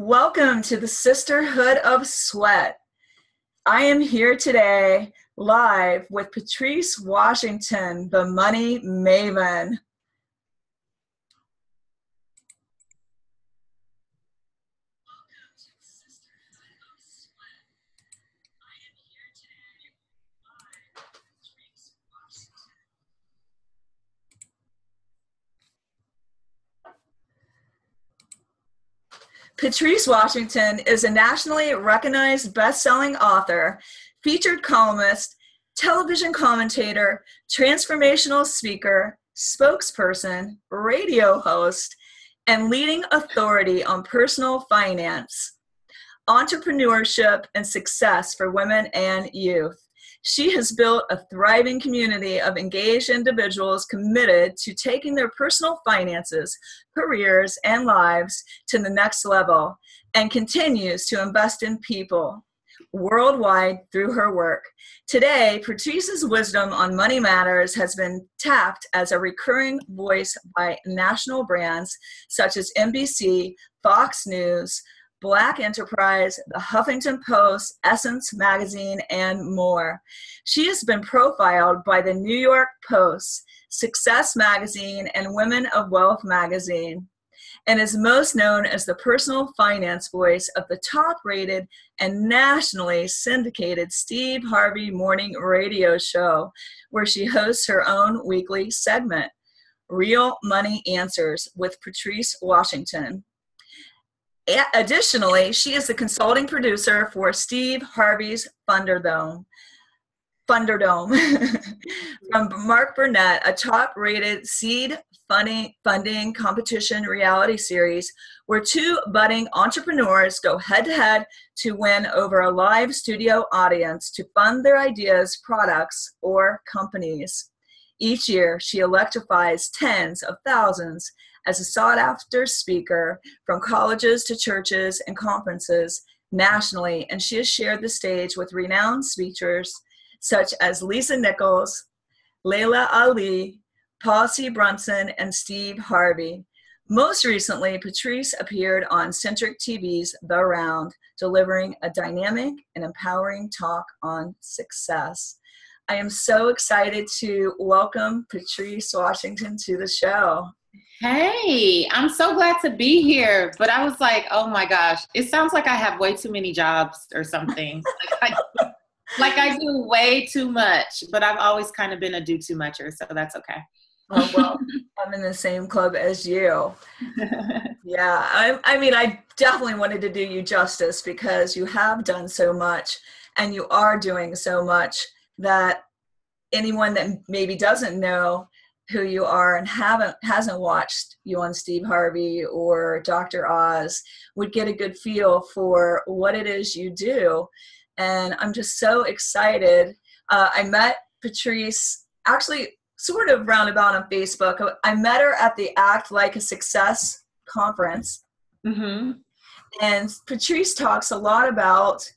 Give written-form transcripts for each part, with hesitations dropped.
Welcome to the Sisterhood of Sweat. I am here today live with Patrice Washington, the Money Maven. Patrice Washington is a nationally recognized best-selling author, featured columnist, television commentator, transformational speaker, spokesperson, radio host, and leading authority on personal finance, entrepreneurship, and success for women and youth. She has built a thriving community of engaged individuals committed to taking their personal finances, careers, and lives to the next level, and continues to invest in people worldwide through her work. Today, Patrice's wisdom on money matters has been tapped as a recurring voice by national brands such as NBC, Fox News, Black Enterprise, the Huffington Post, Essence Magazine, and more. She has been profiled by the New York Post, Success Magazine, and Women of Wealth Magazine, and is most known as the personal finance voice of the top-rated and nationally syndicated Steve Harvey morning radio show, where she hosts her own weekly segment, Real Money Answers with Patrice Washington. Additionally, she is the consulting producer for Steve Harvey's FUNDERDOME from Mark Burnett, a top-rated seed funding competition reality series where two budding entrepreneurs go head-to-head to win over a live studio audience to fund their ideas, products, or companies. Each year, she electrifies tens of thousands as a sought-after speaker from colleges to churches and conferences nationally, and she has shared the stage with renowned speakers such as Lisa Nichols, Laila Ali, Brunson and Steve Harvey. Most recently, Patrice appeared on Centric TV's The Round, delivering a dynamic and empowering talk on success. I am so excited to welcome Patrice Washington to the show. Hey, I'm so glad to be here. But I was like, oh my gosh, it sounds like I have way too many jobs or something. Like I do way too much, but I've always kind of been a do too mucher, so that's okay. Oh, well, I'm in the same club as you. Yeah, I mean, I definitely wanted to do you justice because you have done so much and you are doing so much that anyone that maybe doesn't know who you are and hasn't watched you on Steve Harvey or Dr. Oz would get a good feel for what it is you do. And I'm just so excited. I met Patrice actually sort of roundabout on Facebook. I met her at the Act Like a Success conference. Mm-hmm. And Patrice talks a lot about,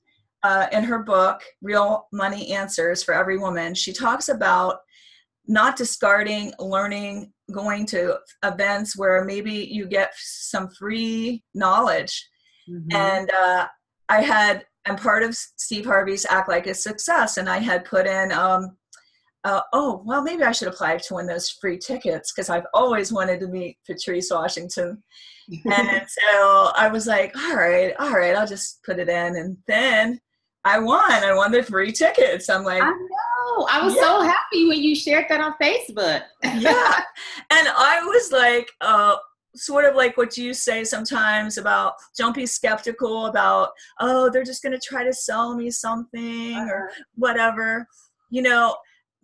in her book, Real Money Answers for Every Woman, she talks about not discarding, learning, going to events where maybe you get some free knowledge. Mm-hmm. And I'm part of Steve Harvey's Act Like a Success, and I had put in, maybe I should apply to win those free tickets because I've always wanted to meet Patrice Washington. And so I was like, all right, I'll just put it in. And then I won the free tickets. I'm like, I know. I was so happy when you shared that on Facebook. Yeah. And I was like, sort of like what you say sometimes about don't be skeptical about, they're just going to try to sell me something or whatever,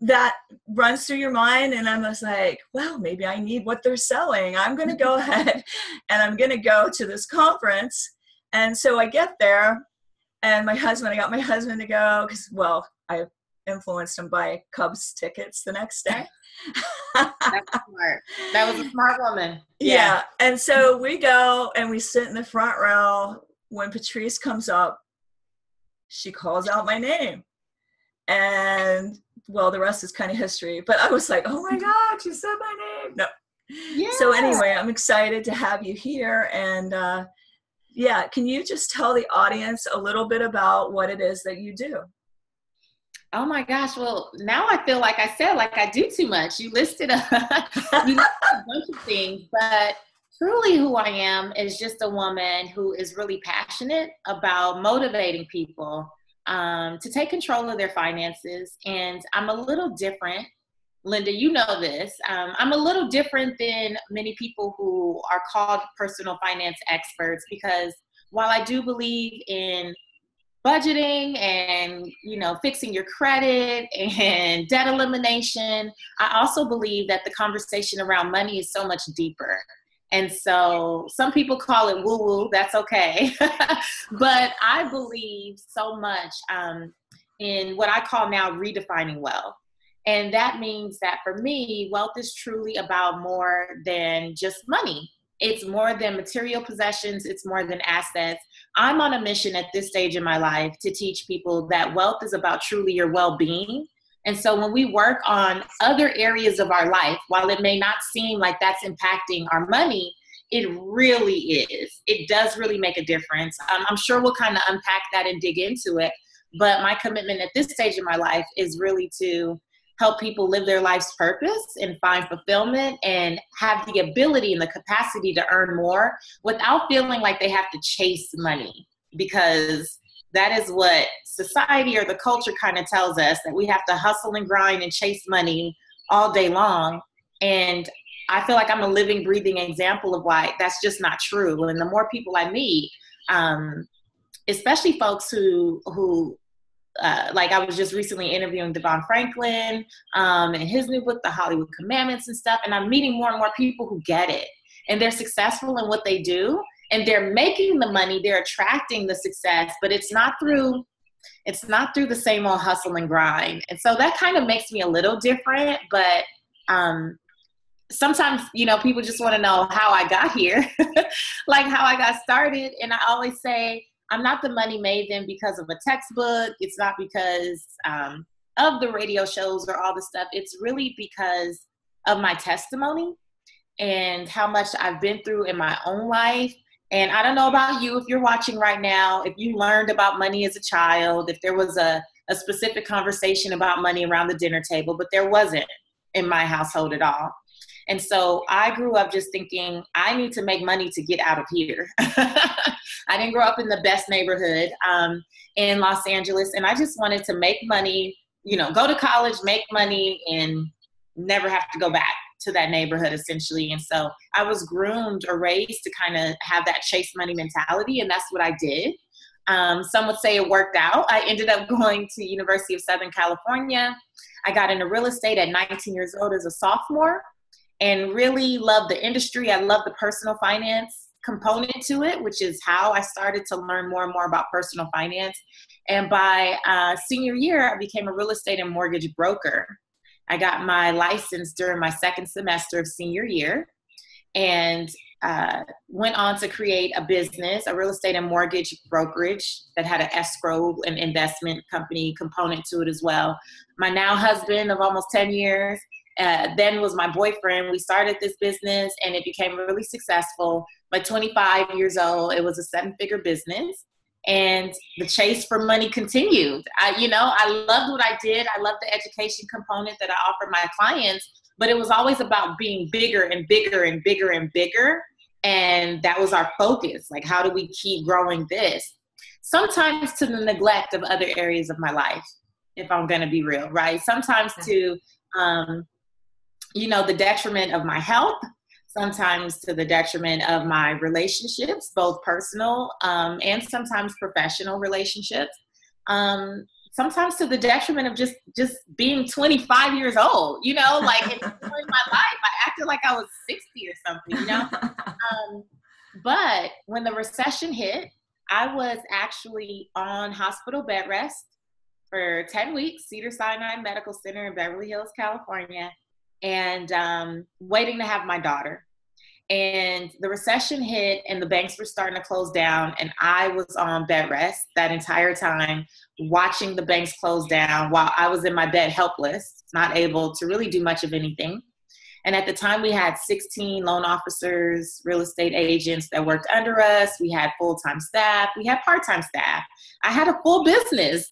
that runs through your mind. And I was like, well, maybe I need what they're selling. I'm going to go ahead and I'm going to go to this conference. And so I get there and I got my husband to go because, I influenced him buy Cubs tickets the next day. That's smart. That was a smart woman. Yeah. And so we go and we sit in the front row. When Patrice comes up, she calls out my name. And the rest is kind of history. But I was like, oh my God, she said my name. No. Yeah. So anyway, I'm excited to have you here. And Yeah. Can you just tell the audience a little bit about what it is that you do? Oh my gosh. Well, now I feel like I said, like I do too much. You listed you listed a bunch of things, but truly who I am is just a woman who is really passionate about motivating people to take control of their finances. And I'm a little different. Linda, you know this. I'm a little different than many people who are called personal finance experts, because while I do believe in budgeting and, fixing your credit and debt elimination, I also believe that the conversation around money is so much deeper. And so some people call it woo-woo, that's okay. But I believe so much in what I call now redefining wealth. And that means that for me, wealth is truly about more than just money. It's more than material possessions. It's more than assets. I'm on a mission at this stage in my life to teach people that wealth is about truly your well-being. And so when we work on other areas of our life, while it may not seem like that's impacting our money, it really is. It does really make a difference. I'm sure we'll kind of unpack that and dig into it. But my commitment at this stage in my life is really to help people live their life's purpose and find fulfillment and have the ability and the capacity to earn more without feeling like they have to chase money, because that is what society or the culture kind of tells us, that we have to hustle and grind and chase money all day long. And I feel like I'm a living, breathing example of why that's just not true. And the more people I meet, especially folks who like I was just recently interviewing Devon Franklin and his new book, The Hollywood Commandments and stuff. And I'm meeting more and more people who get it, and they're successful in what they do, and they're making the money, they're attracting the success, but it's not through the same old hustle and grind. And so that kind of makes me a little different, but sometimes, people just want to know how I got here, like how I got started. And I always say, I'm not the money maven because of a textbook. It's not because of the radio shows or all the stuff. It's really because of my testimony and how much I've been through in my own life. And I don't know about you, if you're watching right now, if you learned about money as a child, if there was a specific conversation about money around the dinner table, but there wasn't in my household at all. And so I grew up just thinking, I need to make money to get out of here. I didn't grow up in the best neighborhood in Los Angeles. And I just wanted to make money, go to college, make money, and never have to go back to that neighborhood, essentially. And so I was groomed or raised to kind of have that chase money mentality. And that's what I did. Some would say it worked out. I ended up going to University of Southern California. I got into real estate at 19 years old as a sophomore, and really loved the industry. I love the personal finance component to it, which is how I started to learn more and more about personal finance. And by senior year, I became a real estate and mortgage broker. I got my license during my second semester of senior year, and went on to create a business, a real estate and mortgage brokerage that had an escrow and investment company component to it as well. My now husband of almost 10 years, then was my boyfriend. We started this business and it became really successful. By 25 years old, it was a 7-figure business, and the chase for money continued. I loved what I did. I loved the education component that I offered my clients, but it was always about being bigger and bigger and bigger and bigger. And that was our focus. Like, how do we keep growing this? Sometimes to the neglect of other areas of my life, if I'm going to be real, right? Sometimes to, the detriment of my health, sometimes to the detriment of my relationships, both personal and sometimes professional relationships. Sometimes to the detriment of just being 25 years old, like in my life, I acted like I was 60 or something, But when the recession hit, I was actually on hospital bed rest for 10 weeks, Cedars-Sinai Medical Center in Beverly Hills, California, and waiting to have my daughter. And the recession hit and the banks were starting to close down, and I was on bed rest that entire time, watching the banks close down while I was in my bed helpless, not able to really do much of anything. And at the time we had 16 loan officers, real estate agents that worked under us. We had full-time staff. We had part-time staff. I had a full business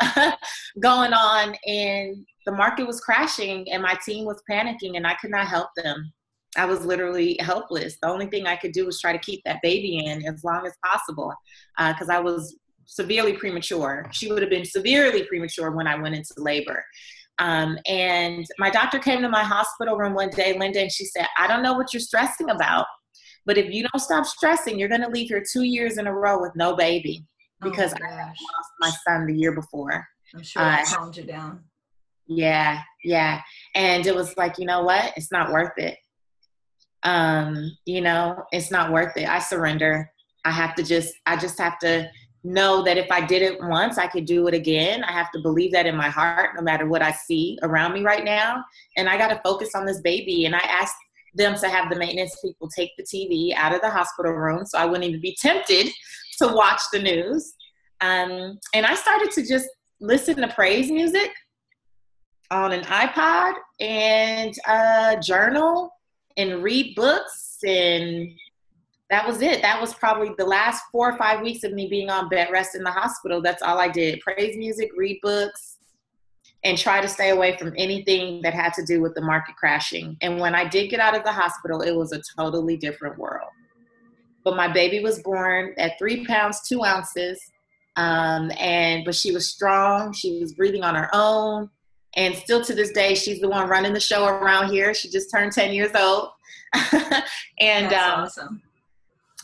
going on, and the market was crashing and my team was panicking and I could not help them. I was literally helpless. The only thing I could do was try to keep that baby in as long as possible because I was severely premature. She would have been severely premature when I went into labor. And my doctor came to my hospital room one day, Linda, and she said, I don't know what you're stressing about, but if you don't stop stressing, you're going to leave here 2 years in a row with no baby because I lost my son the year before. I'm sure that calmed you down. Yeah. And it was like, you know what? It's not worth it. It's not worth it. I surrender. I just have to know that if I did it once, I could do it again. I have to believe that in my heart, no matter what I see around me right now. And I got to focus on this baby. And I asked them to have the maintenance people take the TV out of the hospital room so I wouldn't even be tempted to watch the news. And I started to just listen to praise music on an iPod and journal and read books, and that was it. That was probably the last 4 or 5 weeks of me being on bed rest in the hospital. That's all I did. Praise music, read books, and try to stay away from anything that had to do with the market crashing. And when I did get out of the hospital, it was a totally different world. But my baby was born at 3 pounds, 2 ounces. But she was strong. She was breathing on her own. And still to this day, she's the one running the show around here. She just turned 10 years old. And that's awesome.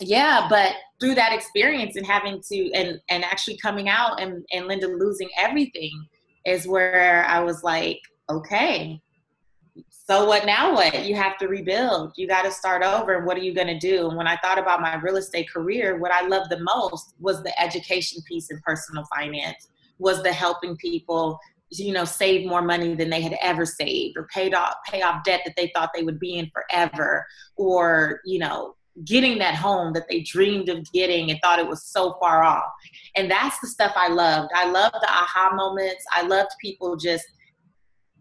Yeah, but through that experience and having to, and actually coming out and Linda losing everything is where I was like, okay, so what now what? You have to rebuild. You got to start over. And what are you going to do? And when I thought about my real estate career, what I loved the most was the education piece in personal finance, was the helping people, save more money than they had ever saved, or pay off debt that they thought they would be in forever, or, getting that home that they dreamed of getting and thought it was so far off. And that's the stuff I loved. I loved the aha moments. I loved people just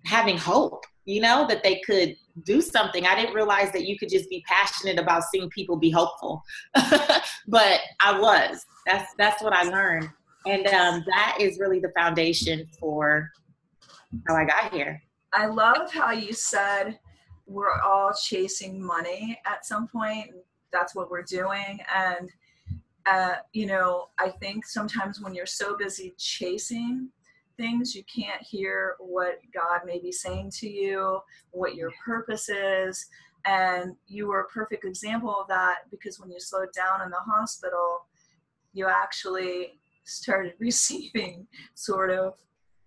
having hope, that they could do something. I didn't realize that you could just be passionate about seeing people be hopeful, but I was. That's what I learned. And that is really the foundation for how I got here. I love how you said we're all chasing money at some point. That's what we're doing. And, I think sometimes when you're so busy chasing things, you can't hear what God may be saying to you, what your purpose is. And you were a perfect example of that, because when you slowed down in the hospital, you actually started receiving sort of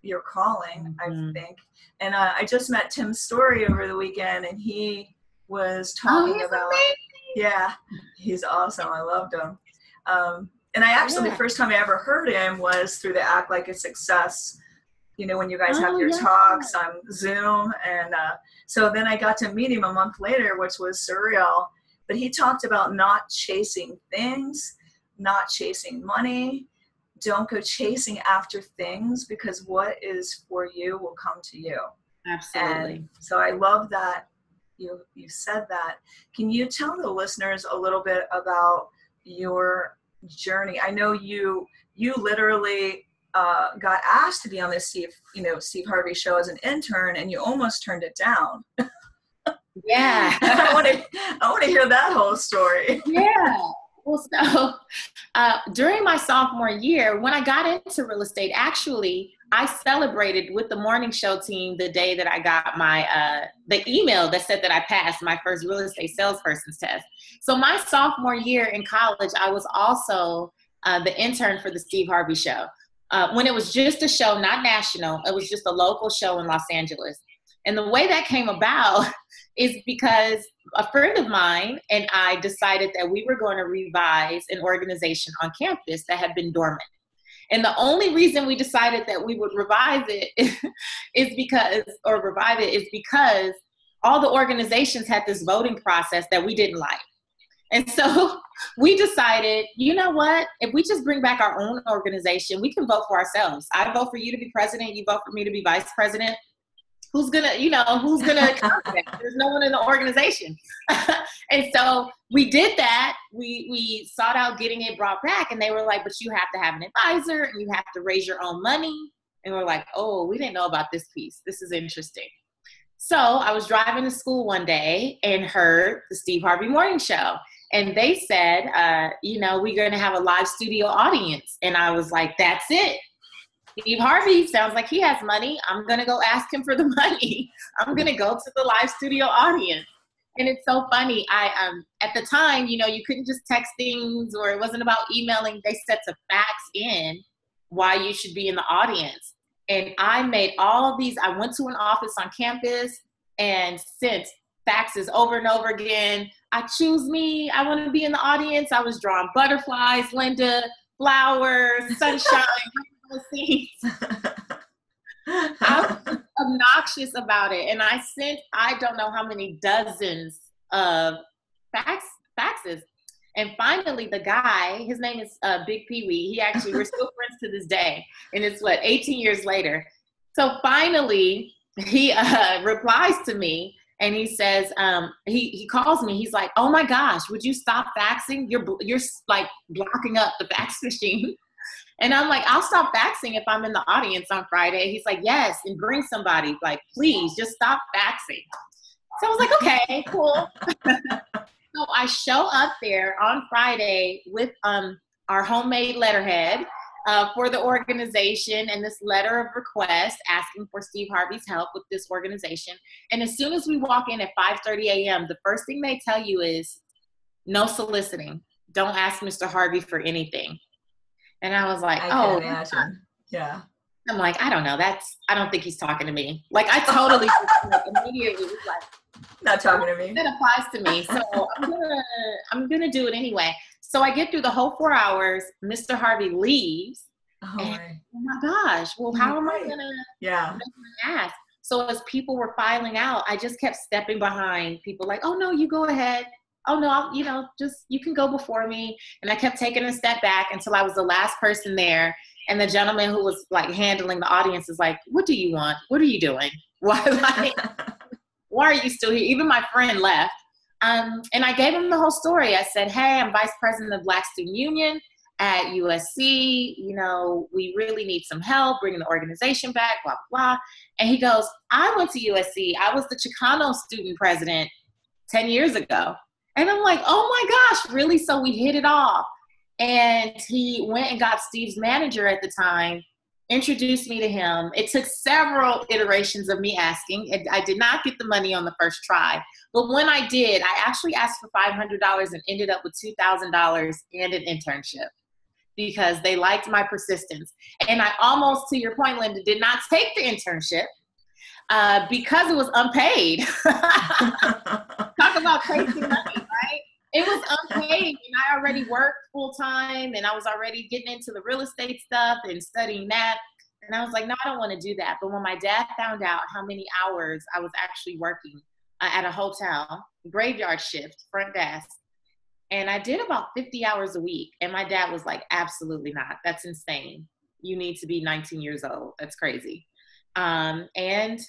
your calling, I think. And I just met Tim Story over the weekend, and he was talking about, yeah, he's awesome. I loved him. And I actually, the first time I ever heard him was through the Act Like a Success, when you guys have your talks on Zoom. And so then I got to meet him a month later, which was surreal. But he talked about not chasing things, not chasing money. Don't go chasing after things, because what is for you will come to you. Absolutely. And so I love that you said that. Can you tell the listeners a little bit about your journey? I know you literally got asked to be on this Steve Harvey show as an intern, and you almost turned it down. Yeah. I want to hear that whole story. Yeah. Well, so during my sophomore year, when I got into real estate, actually, I celebrated with the morning show team the day that I got my the email that said that I passed my first real estate salesperson's test. So my sophomore year in college, I was also the intern for the Steve Harvey show. When it was just a show, not national, it was just a local show in Los Angeles. And the way that came about is because a friend of mine and I decided that we were going to revise an organization on campus that had been dormant. And the only reason we decided that we would revive it is because all the organizations had this voting process that we didn't like. And so we decided, you know what, if we just bring back our own organization, we can vote for ourselves. I vote for you to be president, you vote for me to be vice president. who's gonna contact? There's no one in the organization. And so we did that. We sought out getting it brought back, and they were like, but you have to have an advisor and you have to raise your own money. And we're like, oh, we didn't know about this piece. This is interesting. So I was driving to school one day and heard the Steve Harvey Morning Show. And they said, we're going to have a live studio audience. And I was like, that's it. Steve Harvey sounds like he has money. I'm going to go ask him for the money. I'm going to go to the live studio audience. And it's so funny. At the time, you couldn't just text things, or it wasn't about emailing. They set to fax in why you should be in the audience. And I made all of these. I went to an office on campus and sent faxes over and over again. I choose me. I want to be in the audience. I was drawing butterflies, Linda, flowers, sunshine. I was obnoxious about it. And I sent, I don't know how many dozens of faxes. And finally, the guy, his name is Big Pee Wee. He actually, we're still friends to this day. And it's 18 years later. So finally, he replies to me and he says, he calls me. He's like, oh my gosh, would you stop faxing? You're like blocking up the fax machine. And I'm like, I'll stop faxing if I'm in the audience on Friday. He's like, yes, and bring somebody. Like, please, just stop faxing. So I was like, okay, cool. So I show up there on Friday with our homemade letterhead for the organization and this letter of request asking for Steve Harvey's help with this organization. And as soon as we walk in at 5:30 a.m., the first thing they tell you is, no soliciting. Don't ask Mr. Harvey for anything. And I was like, I can imagine. Yeah. I'm like, I don't know. I don't think he's talking to me. Like, I totally immediately was like, not talking to me. That applies to me. So I'm gonna do it anyway. So I get through the whole 4 hours. Mr. Harvey leaves. Oh my gosh. Well, how am I gonna ask? So as people were filing out, I just kept stepping behind people like, oh no, you go ahead. Oh no, you can go before me. And I kept taking a step back until I was the last person there. And the gentleman who was like handling the audience is like, what do you want? What are you doing? Why are you still here? Even my friend left. And I gave him the whole story. I said, hey, I'm vice president of Black Student Union at USC. We really need some help bringing the organization back, blah, blah, blah. And he goes, I went to USC. I was the Chicano student president 10 years ago. And I'm like, oh my gosh, really? So we hit it off. And he went and got Steve's manager at the time, introduced me to him. It took several iterations of me asking. I did not get the money on the first try. But when I did, I actually asked for $500 and ended up with $2,000 and an internship because they liked my persistence. And I almost, to your point, Linda, did not take the internship because it was unpaid. Talk about crazy money, right? It was unpaid, and I already worked full time, and I was already getting into the real estate stuff and studying that. And I was like, no, I don't want to do that. But when my dad found out how many hours I was actually working at a hotel, graveyard shift, front desk, and I did about 50 hours a week. And my dad was like, absolutely not. That's insane. You need to be 19 years old. That's crazy. And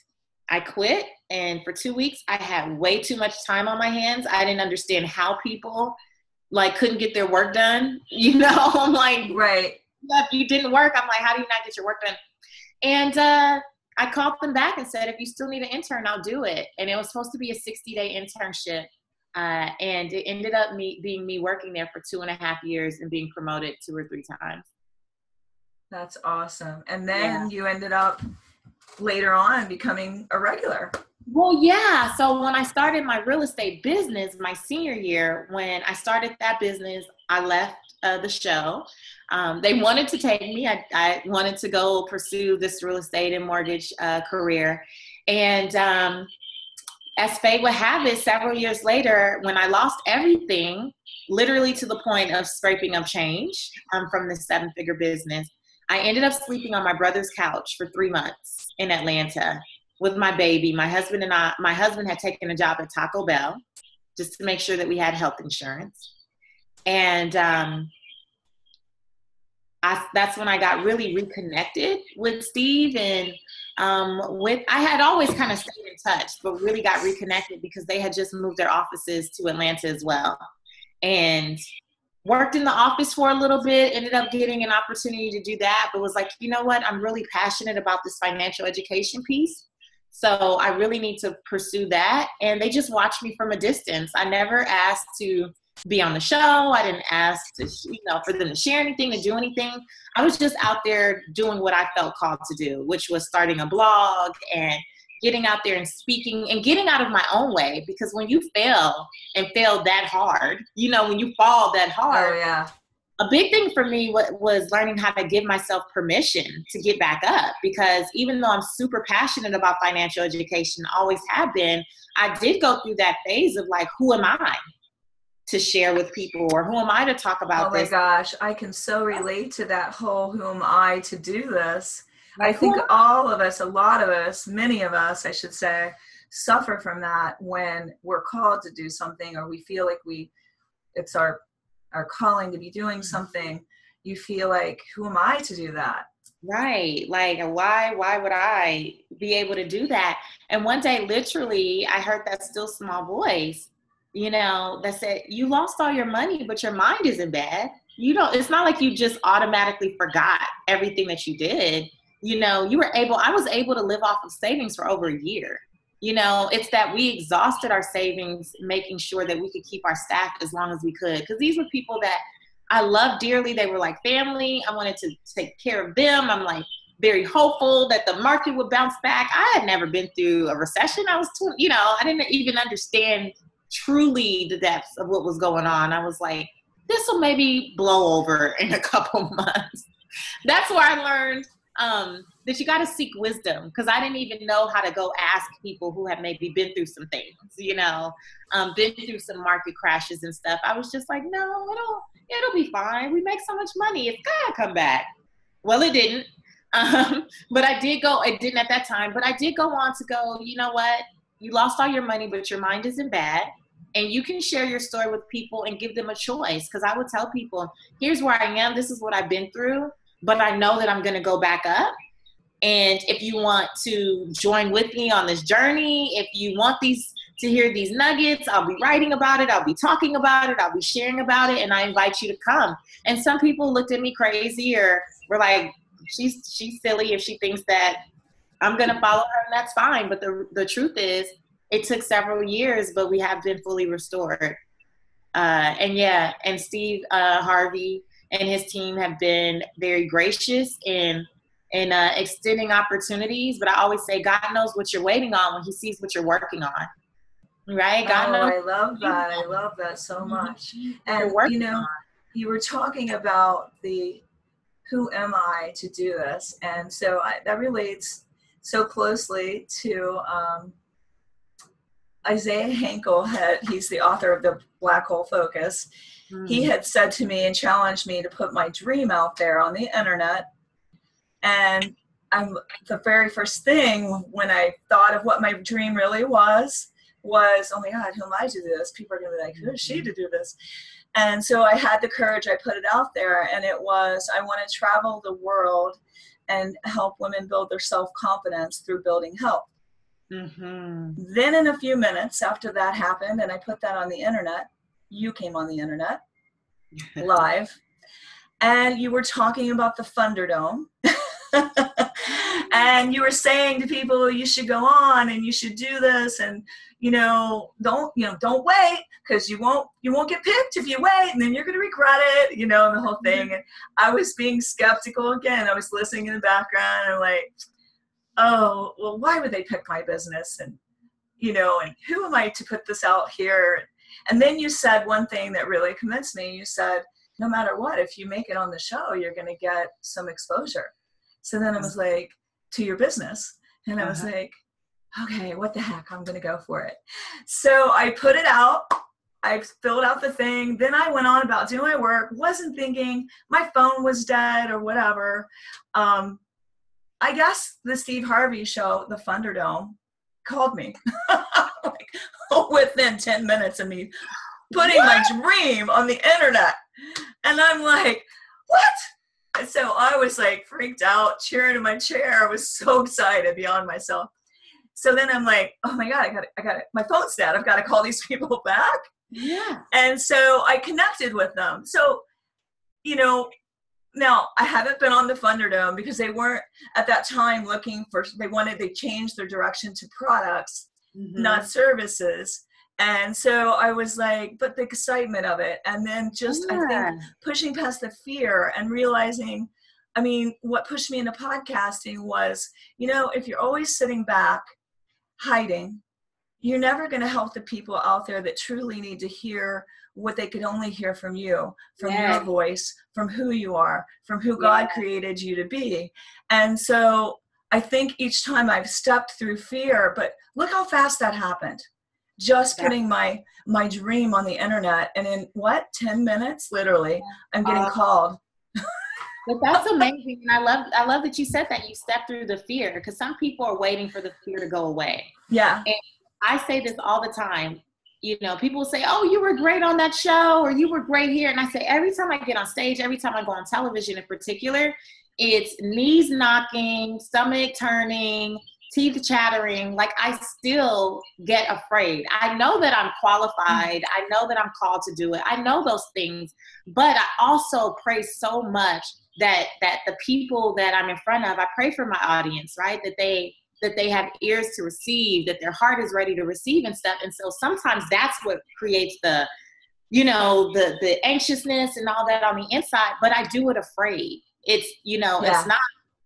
I quit, and for 2 weeks, I had way too much time on my hands. I didn't understand how people couldn't get their work done. I'm like, right. If you didn't work, I'm like, how do you not get your work done? And I called them back and said, if you still need an intern, I'll do it. And it was supposed to be a 60-day internship. And it ended up being me working there for 2.5 years and being promoted 2 or 3 times. That's awesome. And then you ended up later on becoming a regular. Well, yeah. So when I started my real estate business, my senior year, when I started that business, I left the show. They wanted to take me. I wanted to go pursue this real estate and mortgage career. And as fate would have it, several years later, when I lost everything, literally to the point of scraping up change from this 7-figure business, I ended up sleeping on my brother's couch for 3 months in Atlanta with my baby. My husband had taken a job at Taco Bell just to make sure that we had health insurance. And that's when I got really reconnected with Steve. And I had always kind of stayed in touch, but really got reconnected because they had just moved their offices to Atlanta as well. And worked in the office for a little bit, ended up getting an opportunity to do that, but was like, you know what? I'm really passionate about this financial education piece. So I really need to pursue that. And they just watched me from a distance. I never asked to be on the show. I didn't ask to, for them to share anything, to do anything. I was just out there doing what I felt called to do, which was starting a blog and getting out there and speaking and getting out of my own way. Because when you fail and fail that hard, when you fall that hard, a big thing for me was learning how to give myself permission to get back up. Because even though I'm super passionate about financial education, always have been, I did go through that phase of like, who am I to share with people, or who am I to talk about this? Oh my gosh, I can so relate to that whole who am I to do this. I think all of us, a lot of us, many of us, I should say, suffer from that when we're called to do something, or we feel like it's our calling to be doing something. You feel like, who am I to do that? Right. Like, why would I be able to do that? And one day, literally, I heard that still small voice, that said, you lost all your money, but your mind isn't bad. It's not like you just automatically forgot everything that you did. I was able to live off of savings for over a year. It's that we exhausted our savings, making sure that we could keep our staff as long as we could. Because these were people that I loved dearly. They were like family. I wanted to take care of them. I'm like very hopeful that the market would bounce back. I had never been through a recession. I was, I didn't even understand truly the depths of what was going on. I was like, this will maybe blow over in a couple months. That's where I learned that you got to seek wisdom, because I didn't even know how to go ask people who have maybe been through some things, been through some market crashes and stuff. I was just like, no, it'll be fine. We make so much money. It's got to come back. Well, it didn't. But it didn't at that time, but I did go on to go, you know what? You lost all your money, but your mind isn't bad. And you can share your story with people and give them a choice. Because I would tell people, here's where I am. This is what I've been through. But I know that I'm going to go back up. And if you want to join with me on this journey, if you want to hear these nuggets, I'll be writing about it. I'll be talking about it. I'll be sharing about it. And I invite you to come. And some people looked at me crazy, or were like, she's silly if she thinks that I'm going to follow her, and that's fine. But the truth is, it took several years, but we have been fully restored. And Steve Harvey and his team have been very gracious in extending opportunities. But I always say, God knows what you're waiting on when he sees what you're working on. Right? God knows. I love that. I love that so much. And, you were talking about who am I to do this? And so that relates so closely to Isaiah Hankel. He's the author of the Black Hole Focus. He had said to me and challenged me to put my dream out there on the internet. And the very first thing when I thought of what my dream really was, oh my God, who am I to do this? People are going to be like, who is she to do this? And so I had the courage, I put it out there, and it was, I want to travel the world and help women build their self-confidence through building health. Mm-hmm. Then in a few minutes after that happened, and I put that on the internet, you came on the internet live, and you were talking about the FUNDERDOME. And you were saying to people, you should go on and you should do this, and don't wait, because you won't get picked if you wait, and then you're going to regret it, and the whole thing. And I was being skeptical again. I was listening in the background and like, oh, well, why would they pick my business? And and who am I to put this out here? And then you said one thing that really convinced me. You said, no matter what, if you make it on the show, you're going to get some exposure. So then I was like, to your business. And I was like, okay, what the heck? I'm going to go for it. So I put it out. I filled out the thing. Then I went on about doing my work. Wasn't thinking, my phone was dead or whatever. I guess the Steve Harvey show, the FUNDERDOME, called me within 10 minutes of me putting my dream on the internet. And I'm like, what? And so I was like freaked out, cheering in my chair. I was so excited beyond myself. So then I'm like, oh my God, I got it. My phone's dead. I've got to call these people back. Yeah. And so I connected with them. So, you know, now I haven't been on the FUNDERDOME because they weren't at that time looking for, they changed their direction to products, not services. And so I was like, but the excitement of it. And then just, I think, pushing past the fear and realizing, I mean, what pushed me into podcasting was, you know, if you're always sitting back, hiding, you're never going to help the people out there that truly need to hear what they could only hear from you, from your voice, from who you are, from who God created you to be. And so I think each time I've stepped through fear, but look how fast that happened. Just putting my dream on the internet, and in 10 minutes, literally, I'm getting called. But that's amazing. And I love that you said that you stepped through the fear, because some people are waiting for the fear to go away. Yeah. And I say this all the time. You know, people say, oh, you were great on that show, or you were great here. And I say, every time I get on stage, every time I go on television in particular, it's knees knocking, stomach turning, teeth chattering. Like, I still get afraid. I know that I'm qualified. I know that I'm called to do it. I know those things, but I also pray so much that the people that I'm in front of, I pray for my audience, right? That they have ears to receive, that their heart is ready to receive and stuff. And so sometimes that's what creates the, you know, the anxiousness and all that on the inside, but I do it afraid. It's, you know, it's not,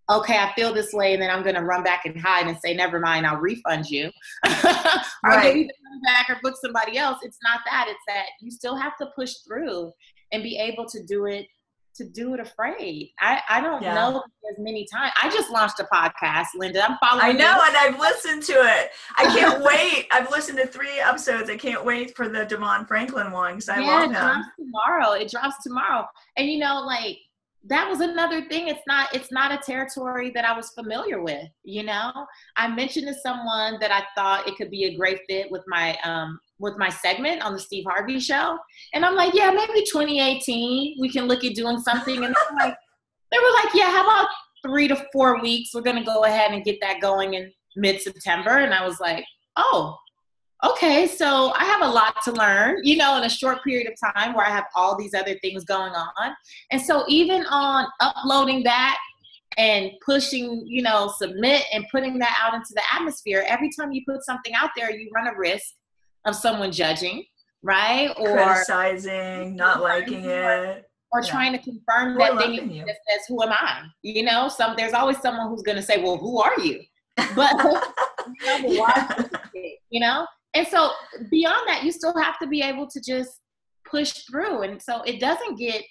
okay, I feel this way, and then I'm going to run back and hide and say, never mind, I'll refund you. Or give you the money back or book somebody else. It's not that. It's that you still have to push through and be able to do it afraid. I don't know as many times. I just launched a podcast, Linda. I'm following I know, you. and I've listened to it. I can't wait. I've listened to 3 episodes. I can't wait for the Devon Franklin one, because I love him. It drops tomorrow. And you know, like, that was another thing. It's not a territory that I was familiar with. You know, I mentioned to someone that I thought it could be a great fit with my segment on the Steve Harvey show. And I'm like, yeah, maybe 2018, we can look at doing something. And they were like, yeah, how about 3 to 4 weeks? We're going to go ahead and get that going in mid-September. And I was like, oh, okay. So I have a lot to learn, you know, in a short period of time where I have all these other things going on. And so even on uploading that and pushing, you know, submit and putting that out into the atmosphere, every time you put something out there, you run a risk of someone judging, right? Or criticizing, not liking it. Or trying to confirm that thing that says, who am I? You know, there's always someone who's going to say, well, who are you? But, you know? And so beyond that, you still have to be able to just push through. And so it doesn't get,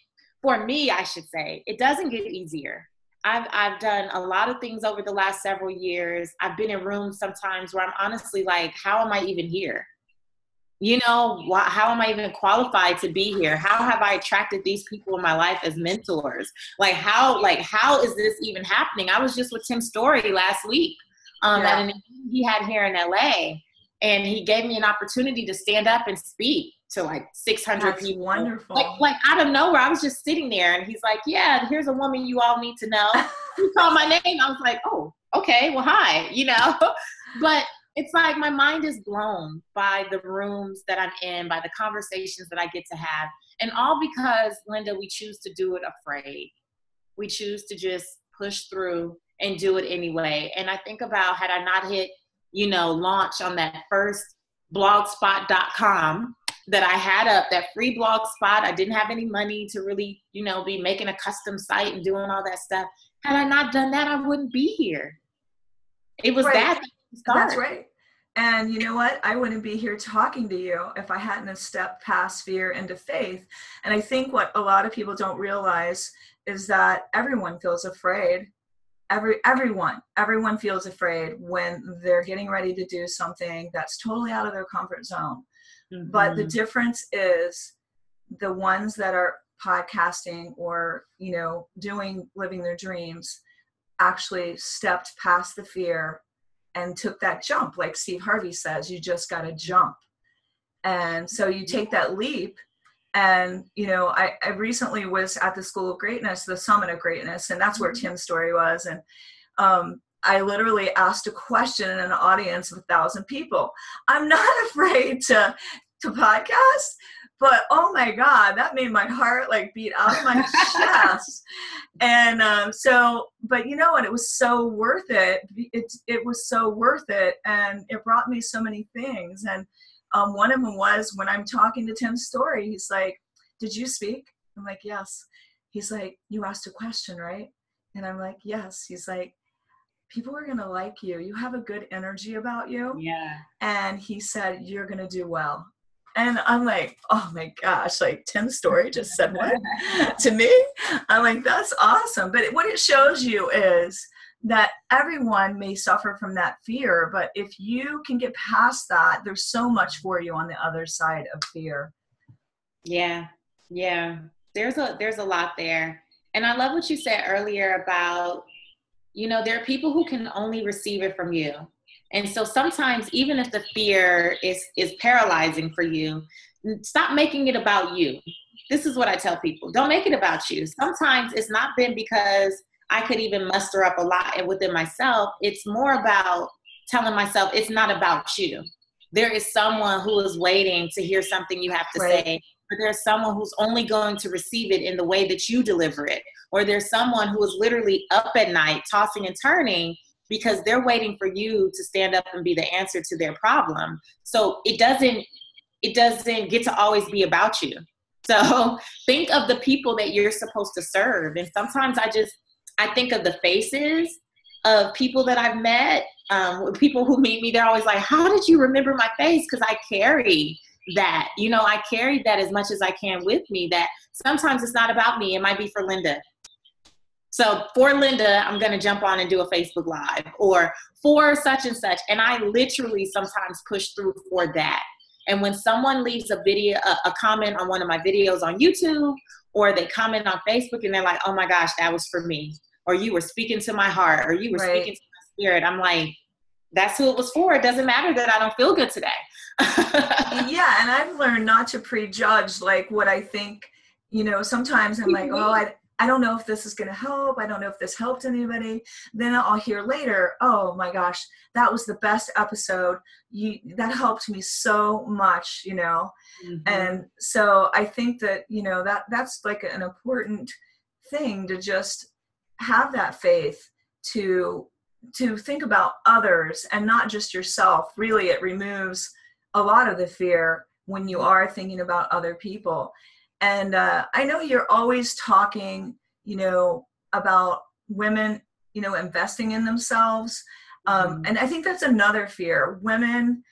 for me, I should say, it doesn't get easier. I've done a lot of things over the last several years. I've been in rooms sometimes where I'm honestly like, how am I even here? You know, how am I even qualified to be here? How have I attracted these people in my life as mentors? How is this even happening? I was just with Tim Story last week at an event he had here in LA, and he gave me an opportunity to stand up and speak to like 600 people. Wonderful. Like out of nowhere, I was just sitting there, and he's like, yeah, here's a woman you all need to know. He called my name. I was like, oh, okay, well, hi, you know, but it's like my mind is blown by the rooms that I'm in, by the conversations that I get to have. And all because, Linda, we choose to do it afraid. We choose to just push through and do it anyway. And I think about, had I not hit, you know, launch on that first blogspot.com that I had up, that free blog spot. I didn't have any money to really, you know, be making a custom site and doing all that stuff. Had I not done that, I wouldn't be here. It was that. That's right. And you know what? I wouldn't be here talking to you if I hadn't have stepped past fear into faith. And I think what a lot of people don't realize is that everyone feels afraid. Everyone feels afraid when they're getting ready to do something that's totally out of their comfort zone. Mm-hmm. But the difference is the ones that are podcasting or, you know, living their dreams actually stepped past the fear and took that jump. Like Steve Harvey says, you just got to jump. And so you take that leap And, you know, I recently was at the School of Greatness, the Summit of Greatness, and that's where Tim's story was. And I literally asked a question in an audience of 1,000 people. I'm not afraid to podcast, but oh my God, that made my heart like beat out of my chest. And but you know what? It was so worth it. It was so worth it. And it brought me so many things. And one of them was when I'm talking to Tim's story, he's like, "Did you speak?" I'm like, "Yes." He's like, "You asked a question, right?" And I'm like, "Yes." He's like, "People are going to like you. You have a good energy about you." Yeah. And he said, "You're going to do well." And I'm like, oh my gosh, like Tim's story just said what to me? I'm like, that's awesome. But what it shows you is that everyone may suffer from that fear, but if you can get past that, there's so much for you on the other side of fear. Yeah. Yeah. There's a lot there. And I love what you said earlier about, you know, there are people who can only receive it from you. And so sometimes, even if the fear is paralyzing for you, stop making it about you. This is what I tell people. Don't make it about you. Sometimes it's not been because I could even muster up a lot within myself. It's more about telling myself it's not about you. There is someone who is waiting to hear something you have to say, or there's someone who's only going to receive it in the way that you deliver it. Or there's someone who is literally up at night tossing and turning because they're waiting for you to stand up and be the answer to their problem. So it doesn't get to always be about you. So think of the people that you're supposed to serve. And sometimes I think of the faces of people that I've met. People who meet me, they're always like, "How did you remember my face?" Because I carry that, you know, I carry that as much as I can with me, that sometimes it's not about me. It might be for Linda. So for Linda, I'm going to jump on and do a Facebook Live, or for such and such. And I literally sometimes push through for that. And when someone leaves a video, a comment on one of my videos on YouTube, or they comment on Facebook and they're like, "Oh my gosh, that was for me," or "You were speaking to my heart," or "You were speaking to my spirit," I'm like, that's who it was for. It doesn't matter that I don't feel good today. Yeah. And I've learned not to prejudge like what I think, you know, sometimes I'm like, "Oh, I don't know if this is going to help. I don't know if this helped anybody." Then I'll hear later, "Oh my gosh, that was the best episode. That helped me so much," you know? Mm-hmm. And so I think that, you know, that's like an important thing, to just have that faith to think about others and not just yourself. Really, it removes a lot of the fear when you are thinking about other people. And I know you're always talking, you know, about women, you know, investing in themselves. And I think that's another fear. Women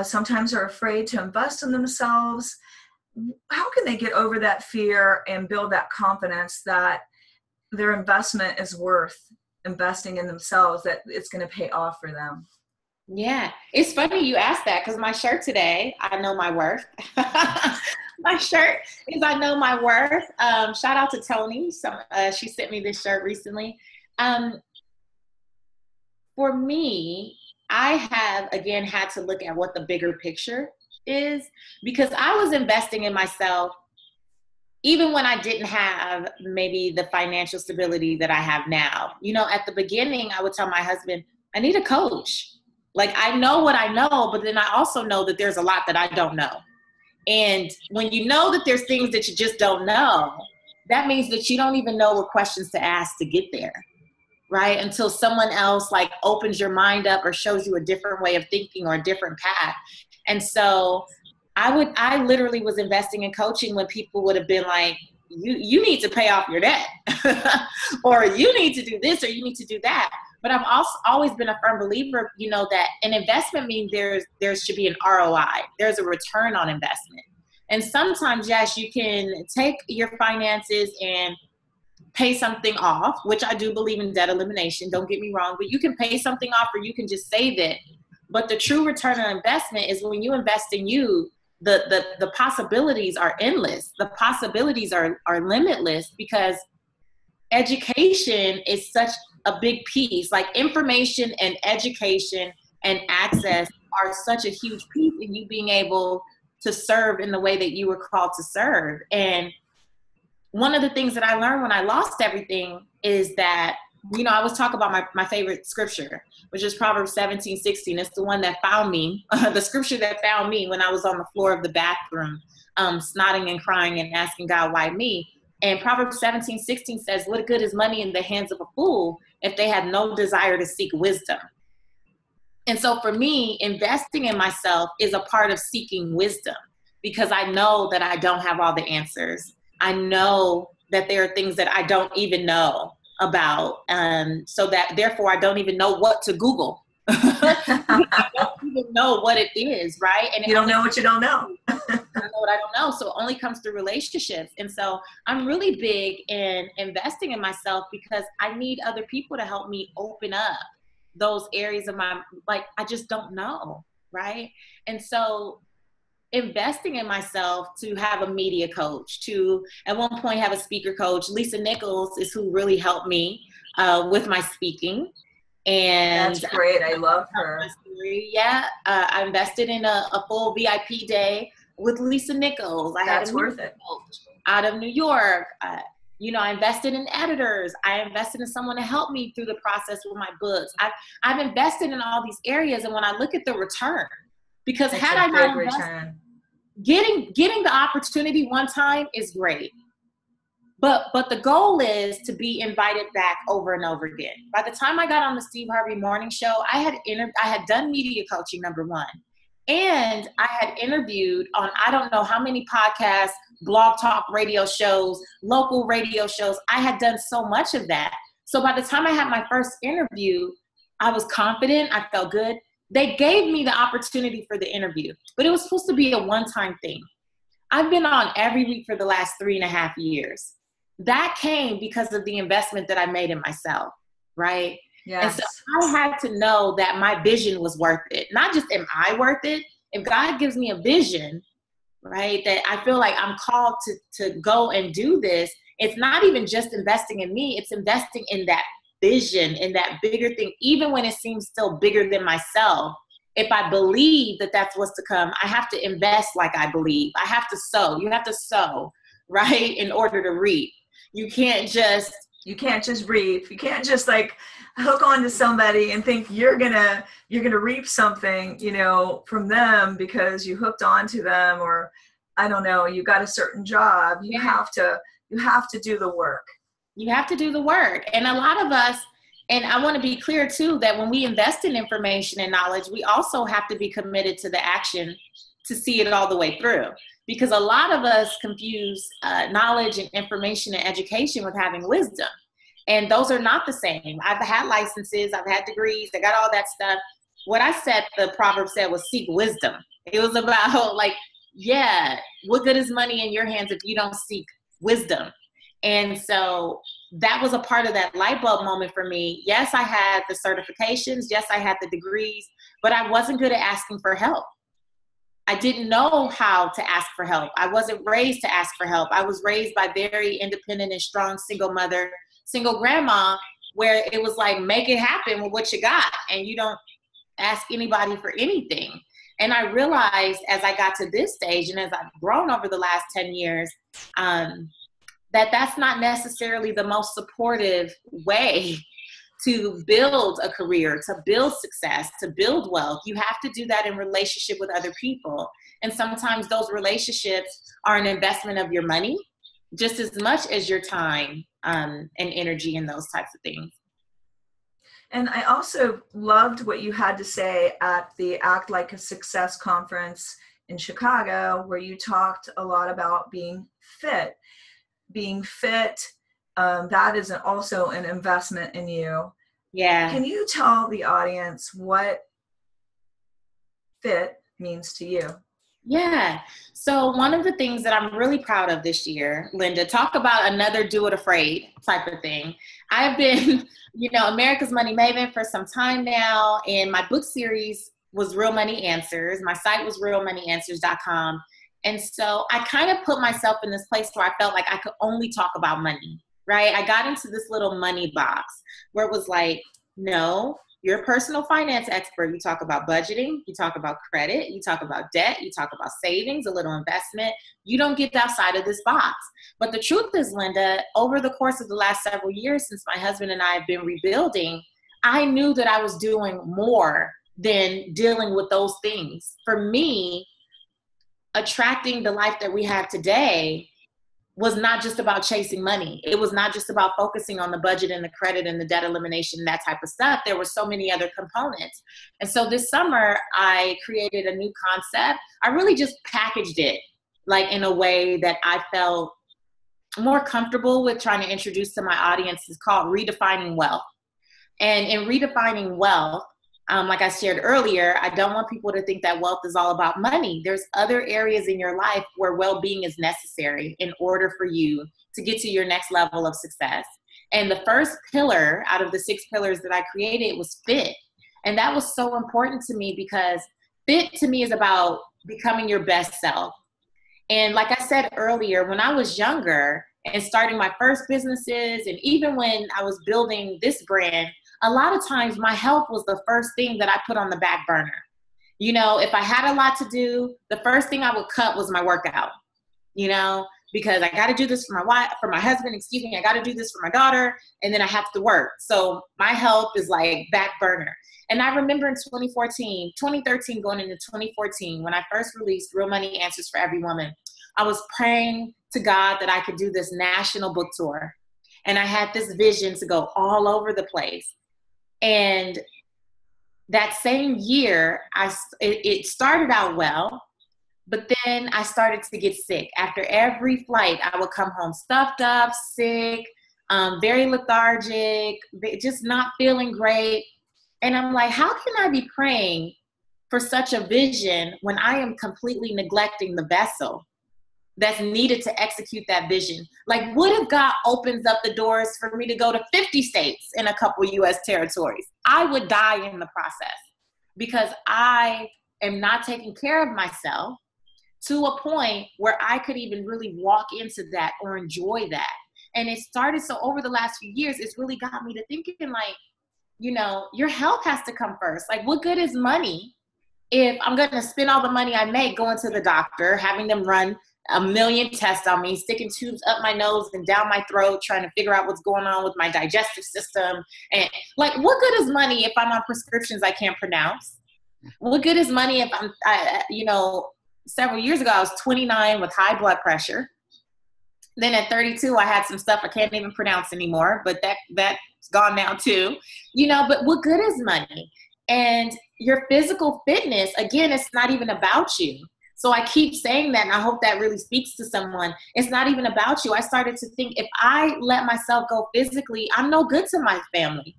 sometimes are afraid to invest in themselves. How can they get over that fear and build that confidence that their investment is worth investing in themselves, that it's going to pay off for them? Yeah, it's funny you asked that, because my shirt today, "I Know My Worth." My shirt is "I Know My Worth." Shout out to Tony. She sent me this shirt recently. For me, I have, again, had to look at what the bigger picture is, because I was investing in myself even when I didn't have maybe the financial stability that I have now. You know, at the beginning, I would tell my husband, "I need a coach. Like, I know what I know, but then I also know that there's a lot that I don't know." And when you know that there's things that you just don't know, that means that you don't even know what questions to ask to get there, right? Until someone else like opens your mind up or shows you a different way of thinking or a different path. And so I literally was investing in coaching when people would have been like, you need to pay off your debt or you need to do this or you need to do that. But I've also always been a firm believer, you know, that an investment means there should be an ROI. There's a return on investment. And sometimes, yes, you can take your finances and pay something off, which I do believe in debt elimination. Don't get me wrong, but you can pay something off or you can just save it. But the true return on investment is when you invest in you, the possibilities are endless. The possibilities are limitless, because education is such a big piece. Like, information and education and access are such a huge piece in you being able to serve in the way that you were called to serve. And one of the things that I learned when I lost everything is that, you know, I was talking about my favorite scripture, which is Proverbs 17:16. It's the one that found me, the scripture that found me when I was on the floor of the bathroom, snotting and crying and asking God, why me? And Proverbs 17:16 says, what good is money in the hands of a fool if they have no desire to seek wisdom? And so for me, investing in myself is a part of seeking wisdom, because I know that I don't have all the answers. I know that there are things that I don't even know about. So that therefore I don't even know what to Google. I don't even know what it is, right? And you don't know what you don't know. I know what I don't know. So it only comes through relationships. And so I'm really big in investing in myself, because I need other people to help me open up those areas of my, like, I just don't know, right? And so investing in myself, to have a media coach, to at one point have a speaker coach. Lisa Nichols is who really helped me with my speaking. And that's great. I love her. Yeah. I invested in a full VIP day with Lisa Nichols. That's worth it. Coach out of New York. You know, I invested in editors. I invested in someone to help me through the process with my books. I've invested in all these areas. And when I look at the return, because it's had I not invested, getting the opportunity one time is great. But the goal is to be invited back over and over again. By the time I got on the Steve Harvey Morning Show, I had done media coaching, number one. And I had interviewed on I don't know how many podcasts, blog talk radio shows, local radio shows. I had done so much of that. So by the time I had my first interview, I was confident. I felt good. They gave me the opportunity for the interview, but it was supposed to be a one-time thing. I've been on every week for the last 3.5 years. That came because of the investment that I made in myself, right? Yes. And so I had to know that my vision was worth it. Not just am I worth it? If God gives me a vision, right, that I feel like I'm called to go and do this, it's not even just investing in me, it's investing in that vision, in that bigger thing, even when it seems still bigger than myself. If I believe that that's what's to come, I have to invest like I believe. I have to sow. You have to sow, right, in order to reap. You can't just reap. You can't just like hook on to somebody and think you're gonna reap something, you know, from them because you hooked onto them, or I don't know, you got a certain job. You have to do the work. You have to do the work. And a lot of us, and I want to be clear too, that when we invest in information and knowledge, we also have to be committed to the action to see it all the way through. Because a lot of us confuse knowledge and information and education with having wisdom. And those are not the same. I've had licenses, I've had degrees, I got all that stuff. What I said, the proverb said, was seek wisdom. It was about like, yeah, what good is money in your hands if you don't seek wisdom? And so that was a part of that light bulb moment for me. Yes, I had the certifications. Yes, I had the degrees, but I wasn't good at asking for help. I didn't know how to ask for help. I wasn't raised to ask for help. I was raised by very independent and strong single mother, single grandma, where it was like, make it happen with what you got. And you don't ask anybody for anything. And I realized as I got to this stage and as I've grown over the last 10 years, that that's not necessarily the most supportive way to build a career, to build success, to build wealth. You have to do that in relationship with other people. And sometimes those relationships are an investment of your money, just as much as your time and energy and those types of things. And I also loved what you had to say at the Act Like a Success conference in Chicago, where you talked a lot about being fit. Being fit, that is also an investment in you. Yeah. Can you tell the audience what fit means to you? Yeah. So one of the things that I'm really proud of this year, Linda, talk about another do it afraid type of thing. I've been, America's Money Maven for some time now, and my book series was Real Money Answers. My site was realmoneyanswers.com. And so I kind of put myself in this place where I felt like I could only talk about money, right? I got into this little money box where it was like, no, you're a personal finance expert. You talk about budgeting, you talk about credit, you talk about debt, you talk about savings, a little investment. You don't get outside of this box. But the truth is, Linda, over the course of the last several years since my husband and I have been rebuilding, I knew that I was doing more than dealing with those things. For me, attracting the life that we have today was not just about chasing money. It was not just about focusing on the budget and the credit and the debt elimination, that type of stuff. There were so many other components. And so this summer, I created a new concept. I really just packaged it like in a way that I felt more comfortable with trying to introduce to my audience. It's called Redefining Wealth. And in Redefining Wealth, like I shared earlier, I don't want people to think that wealth is all about money. There's other areas in your life where well-being is necessary in order for you to get to your next level of success. And the first pillar out of the 6 pillars that I created was fit. And that was so important to me because fit to me is about becoming your best self. And like I said earlier, when I was younger and starting my first businesses, and even when I was building this brand, a lot of times my health was the first thing that I put on the back burner. You know, if I had a lot to do, the first thing I would cut was my workout, you know, because I got to do this for my wife, for my husband, I got to do this for my daughter, and then I have to work. So my health is like back burner. And I remember in 2013 going into 2014, when I first released Real Money Answers for Every Woman, I was praying to God that I could do this national book tour. And I had this vision to go all over the place. And that same year, it started out well, but then I started to get sick. After every flight, I would come home stuffed up, sick, very lethargic, just not feeling great. And I'm like, how can I be praying for such a vision when I am completely neglecting the vessel that's needed to execute that vision? Like, what if God opens up the doors for me to go to 50 states and a couple US territories? I would die in the process because I am not taking care of myself to a point where I could even really walk into that or enjoy that. And it started, so over the last few years, it's really got me to thinking like, you know, your health has to come first. Like, what good is money if I'm going to spend all the money I make going to the doctor, having them run a million tests on me, sticking tubes up my nose and down my throat, trying to figure out what's going on with my digestive system. And like, what good is money if I'm on prescriptions I can't pronounce? What good is money if you know, several years ago, I was 29 with high blood pressure. Then at 32, I had some stuff I can't even pronounce anymore, but that's gone now too, you know, but what good is money? And your physical fitness, again, it's not even about you. So I keep saying that, and I hope that really speaks to someone. It's not even about you. I started to think, if I let myself go physically, I'm no good to my family.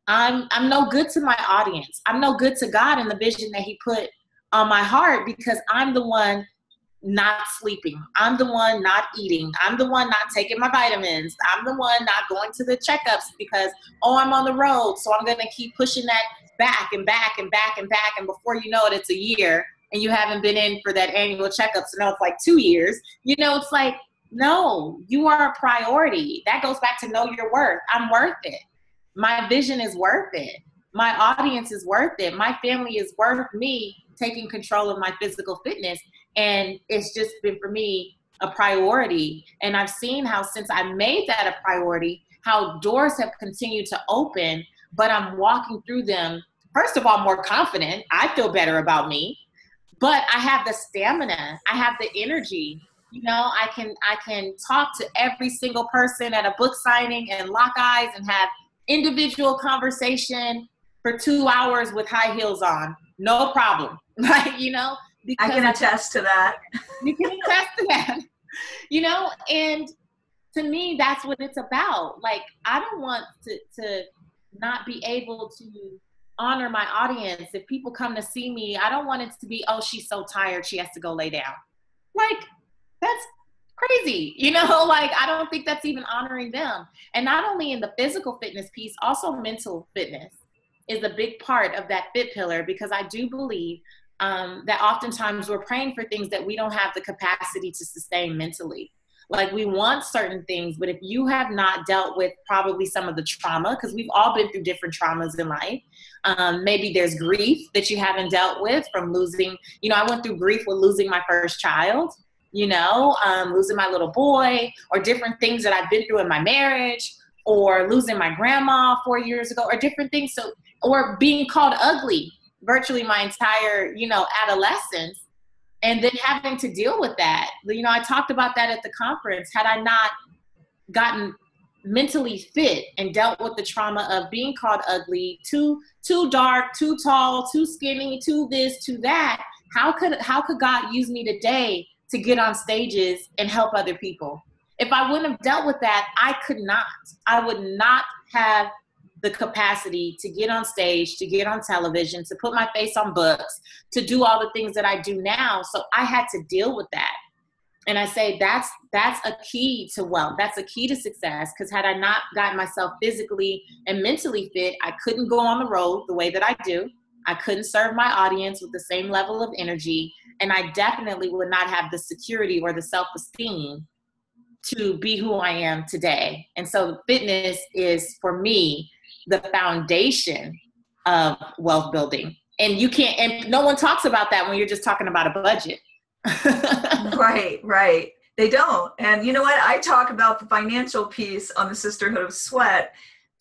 I'm no good to my audience. I'm no good to God and the vision that He put on my heart, because I'm the one not sleeping. I'm the one not eating. I'm the one not taking my vitamins. I'm the one not going to the checkups because, I'm on the road. So I'm going to keep pushing that back and back and back and back. And before you know it, it's a year. And you haven't been in for that annual checkup, so now it's like 2 years. You know, it's like, no, you are a priority. That goes back to know your worth. I'm worth it. My vision is worth it. My audience is worth it. My family is worth me taking control of my physical fitness. And it's just been, for me, a priority. And I've seen how, since I made that a priority, how doors have continued to open, but I'm walking through them, first of all, more confident. I feel better about me. But I have the stamina, I have the energy, you know, I can talk to every single person at a book signing and lock eyes and have individual conversation for 2 hours with high heels on. No problem, right? You know, I can attest to that. You can attest to that, you know, and to me, that's what it's about. Like, I don't want to not be able to honor my audience. If people come to see me, I don't want it to be, she's so tired, she has to go lay down. Like, that's crazy, you know, like, I don't think that's even honoring them. And not only in the physical fitness piece, also mental fitness is a big part of that fit pillar, because I do believe that oftentimes we're praying for things that we don't have the capacity to sustain mentally. Like, we want certain things, but if you have not dealt with probably some of the trauma, because we've all been through different traumas in life. Maybe there's grief that you haven't dealt with from losing, I went through grief with losing my first child, losing my little boy, or different things that I've been through in my marriage, or losing my grandma 4 years ago, or different things. So, or being called ugly virtually my entire, adolescence. And then having to deal with that. I talked about that at the conference. Had I not gotten mentally fit and dealt with the trauma of being called ugly, too dark, too tall, too skinny, too this, too that, how could God use me today to get on stages and help other people? If I wouldn't have dealt with that, I would not have the capacity to get on stage, to get on television, to put my face on books, to do all the things that I do now. So I had to deal with that. And I say that's a key to wealth. That's a key to success. Because had I not gotten myself physically and mentally fit, I couldn't go on the road the way that I do. I couldn't serve my audience with the same level of energy. And I definitely would not have the security or the self-esteem to be who I am today. And so fitness is, for me, the foundation of wealth building. And no one talks about that when you're just talking about a budget. Right. They don't. And you know what? I talk about the financial piece on the Sisterhood of Sweat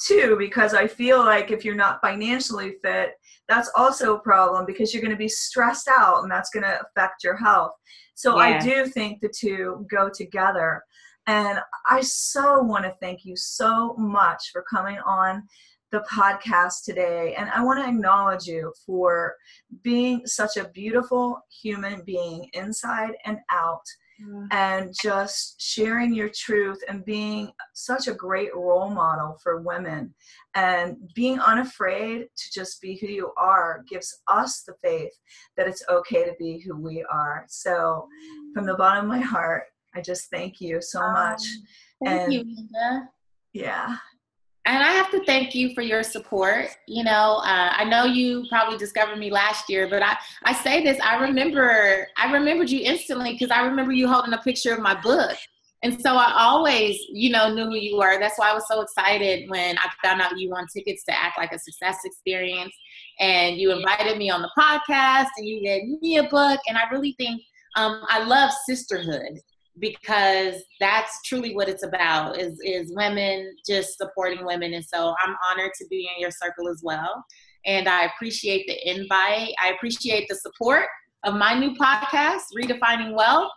too, because I feel like if you're not financially fit, that's also a problem, because you're going to be stressed out and that's going to affect your health. So yeah. I do think the two go together. And I so want to thank you so much for coming on the podcast today. And I want to acknowledge you for being such a beautiful human being inside and out, and just sharing your truth and being such a great role model for women, and being unafraid to just be who you are gives us the faith that it's okay to be who we are. So from the bottom of my heart, I just thank you so much. Thank you, Linda. Yeah. And I have to thank you for your support. I know you probably discovered me last year, but I say this, I remembered you instantly, because I remember you holding a picture of my book. And so I always, knew who you were. That's why I was so excited when I found out you won tickets to Act Like a Success Experience, and you invited me on the podcast, and you gave me a book. And I really think I love sisterhood, because that's truly what it's about, is women just supporting women. And so I'm honored to be in your circle as well. And I appreciate the invite. I appreciate the support of my new podcast, Redefining Wealth.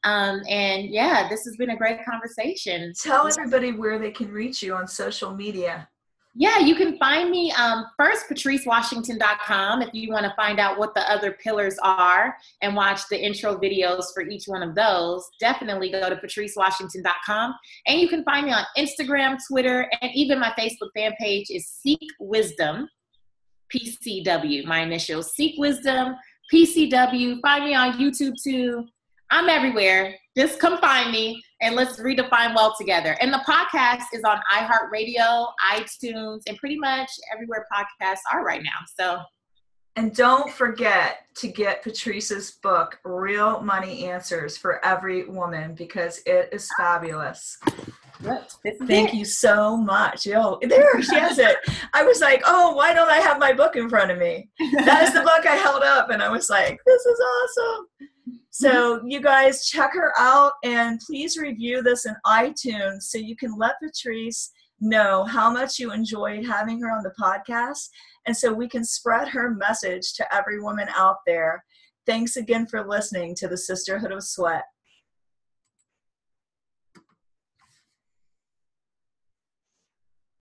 And yeah, this has been a great conversation. Tell everybody where they can reach you on social media. Yeah, you can find me first, patricewashington.com, if you want to find out what the other pillars are and watch the intro videos for each one of those. Definitely go to patricewashington.com. And you can find me on Instagram, Twitter, and even my Facebook fan page is Seek Wisdom, PCW, my initials, Seek Wisdom, PCW. Find me on YouTube too. I'm everywhere. Just come find me and let's redefine wealth together. And the podcast is on iHeartRadio, iTunes, and pretty much everywhere podcasts are right now. And don't forget to get Patrice's book, Real Money Answers for Every Woman, because it is fabulous. Thank you so much. There, she has it. I was like, oh, why don't I have my book in front of me? That is the book I held up, and I was like, this is awesome. So you guys check her out, and please review this in iTunes so you can let Patrice know how much you enjoyed having her on the podcast, and so we can spread her message to every woman out there. Thanks again for listening to the Sisterhood of Sweat.